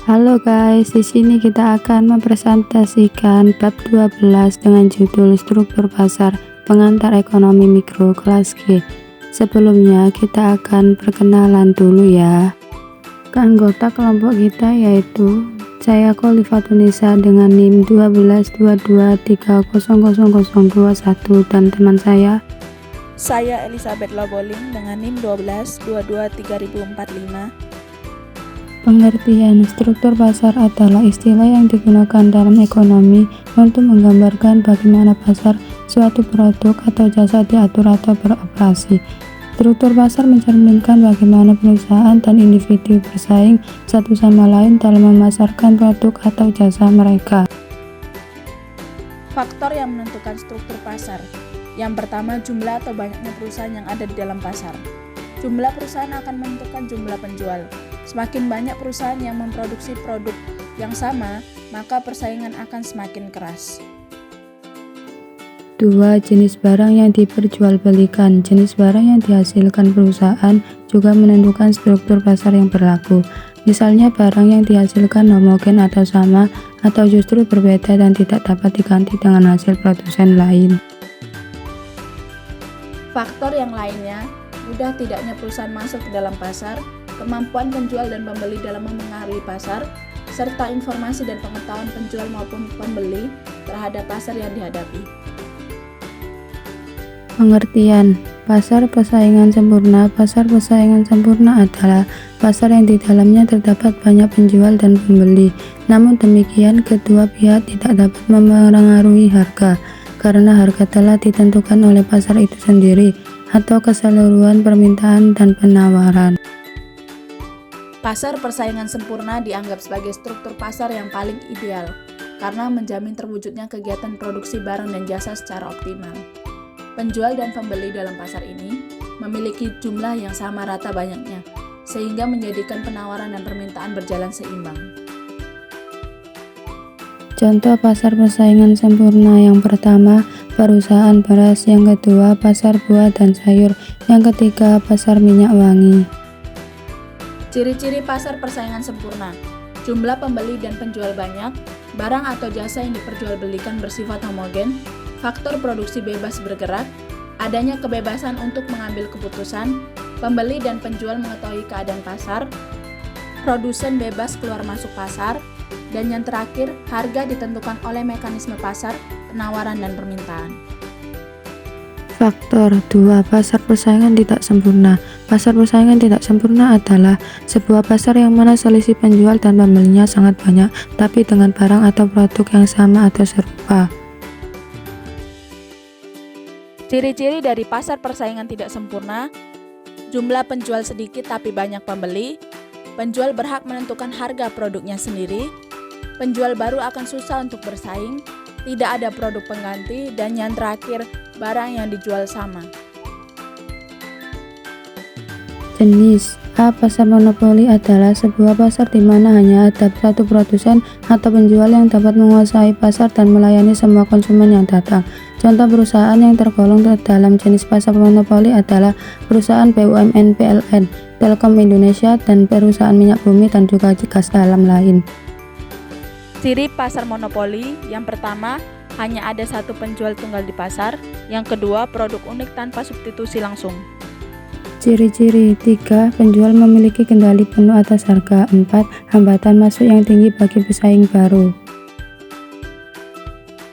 Halo guys, di sini kita akan mempresentasikan bab 12 dengan judul Struktur Pasar Pengantar Ekonomi Mikro kelas G. Sebelumnya kita akan perkenalan dulu ya. Anggota kelompok kita yaitu saya Kholifatunisa dengan NIM 1222300021 dan teman saya Elizabeth Loboling dengan NIM 12223045. Pengertian struktur pasar adalah istilah yang digunakan dalam ekonomi untuk menggambarkan bagaimana pasar suatu produk atau jasa diatur atau beroperasi. Struktur pasar mencerminkan bagaimana perusahaan dan individu bersaing satu sama lain dalam memasarkan produk atau jasa mereka. Faktor yang menentukan struktur pasar. Yang pertama, jumlah atau banyaknya perusahaan yang ada di dalam pasar. Jumlah perusahaan akan menentukan jumlah penjual. Semakin banyak perusahaan yang memproduksi produk yang sama, maka persaingan akan semakin keras. 2. Jenis barang yang diperjualbelikan. Jenis barang yang dihasilkan perusahaan juga menentukan struktur pasar yang berlaku. Misalnya barang yang dihasilkan homogen atau sama, atau justru berbeda dan tidak dapat diganti dengan hasil produsen lain. Faktor yang lainnya, mudah tidaknya perusahaan masuk ke dalam pasar, kemampuan penjual dan pembeli dalam memengaruhi pasar, serta informasi dan pengetahuan penjual maupun pembeli terhadap pasar yang dihadapi. Pengertian pasar persaingan sempurna. Pasar persaingan sempurna adalah pasar yang di dalamnya terdapat banyak penjual dan pembeli. Namun demikian, kedua pihak tidak dapat memengaruhi harga, karena harga telah ditentukan oleh pasar itu sendiri atau keseluruhan permintaan dan penawaran. Pasar persaingan sempurna dianggap sebagai struktur pasar yang paling ideal karena menjamin terwujudnya kegiatan produksi barang dan jasa secara optimal. Penjual dan pembeli dalam pasar ini memiliki jumlah yang sama rata banyaknya, sehingga menjadikan penawaran dan permintaan berjalan seimbang. Contoh pasar persaingan sempurna yang pertama, perusahaan beras, yang kedua, pasar buah dan sayur, yang ketiga, pasar minyak wangi. Ciri-ciri pasar persaingan sempurna: jumlah pembeli dan penjual banyak, barang atau jasa yang diperjualbelikan bersifat homogen, faktor produksi bebas bergerak, adanya kebebasan untuk mengambil keputusan, pembeli dan penjual mengetahui keadaan pasar, produsen bebas keluar masuk pasar, dan yang terakhir, harga ditentukan oleh mekanisme pasar, penawaran dan permintaan. Faktor 2. Pasar persaingan tidak sempurna. Pasar persaingan tidak sempurna adalah sebuah pasar yang mana selisih penjual dan pembelinya sangat banyak, tapi dengan barang atau produk yang sama atau serupa. Ciri-ciri dari pasar persaingan tidak sempurna: jumlah penjual sedikit tapi banyak pembeli, penjual berhak menentukan harga produknya sendiri, penjual baru akan susah untuk bersaing, tidak ada produk pengganti, dan yang terakhir, barang yang dijual sama. Jenis A. Pasar monopoli adalah sebuah pasar di mana hanya ada satu produsen atau penjual yang dapat menguasai pasar dan melayani semua konsumen yang datang. Contoh perusahaan yang tergolong dalam jenis pasar monopoli adalah perusahaan BUMN PLN, Telkom Indonesia, dan perusahaan minyak bumi dan juga gas alam lain. Ciri pasar monopoli: yang pertama, hanya ada satu penjual tunggal di pasar. Yang kedua, produk unik tanpa substitusi langsung. Ciri-ciri 3. Penjual memiliki kendali penuh atas harga. 4. Hambatan masuk yang tinggi bagi pesaing baru.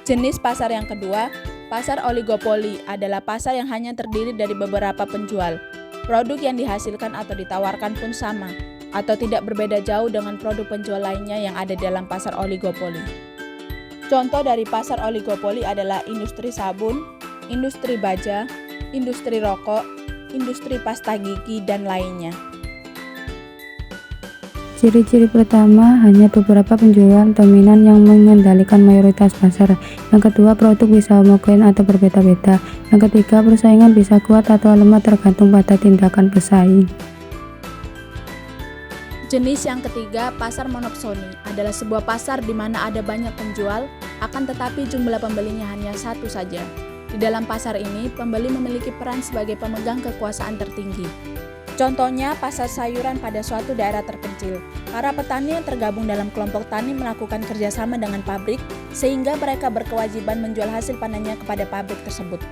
Jenis pasar yang kedua, pasar oligopoli, adalah pasar yang hanya terdiri dari beberapa penjual. Produk yang dihasilkan atau ditawarkan pun sama, atau tidak berbeda jauh dengan produk penjual lainnya yang ada dalam pasar oligopoli. Contoh dari pasar oligopoli adalah industri sabun, industri baja, industri rokok, industri pasta gigi, dan lainnya. Ciri-ciri pertama, hanya beberapa penjual dominan yang mengendalikan mayoritas pasar. Yang kedua, produk bisa homogen atau berbeda-beda. Yang ketiga, persaingan bisa kuat atau lemah tergantung pada tindakan pesaing. Jenis yang ketiga, pasar monopsoni, adalah sebuah pasar di mana ada banyak penjual, akan tetapi jumlah pembelinya hanya satu saja. Di dalam pasar ini, pembeli memiliki peran sebagai pemegang kekuasaan tertinggi. Contohnya, pasar sayuran pada suatu daerah terpencil. Para petani yang tergabung dalam kelompok tani melakukan kerjasama dengan pabrik, sehingga mereka berkewajiban menjual hasil panennya kepada pabrik tersebut.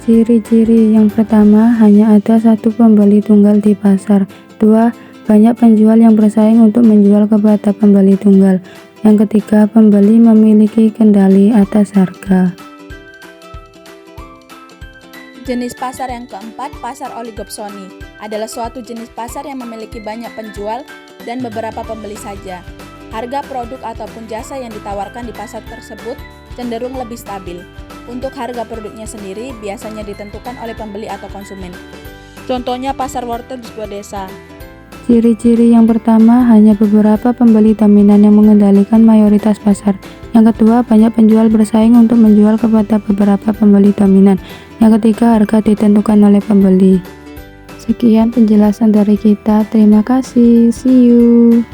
Ciri-ciri yang pertama, hanya ada satu pembeli tunggal di pasar. 2. Banyak penjual yang bersaing untuk menjual kepada pembeli tunggal. Yang ketiga, pembeli memiliki kendali atas harga. Jenis pasar yang keempat, pasar oligopsoni, adalah suatu jenis pasar yang memiliki banyak penjual dan beberapa pembeli saja. Harga produk ataupun jasa yang ditawarkan di pasar tersebut cenderung lebih stabil. Untuk harga produknya sendiri biasanya ditentukan oleh pembeli atau konsumen. Contohnya pasar wortel di sebuah desa. Ciri-ciri yang pertama, hanya beberapa pembeli dominan yang mengendalikan mayoritas pasar. Yang kedua, banyak penjual bersaing untuk menjual kepada beberapa pembeli dominan. Yang ketiga, harga ditentukan oleh pembeli. Sekian penjelasan dari kita. Terima kasih. See you.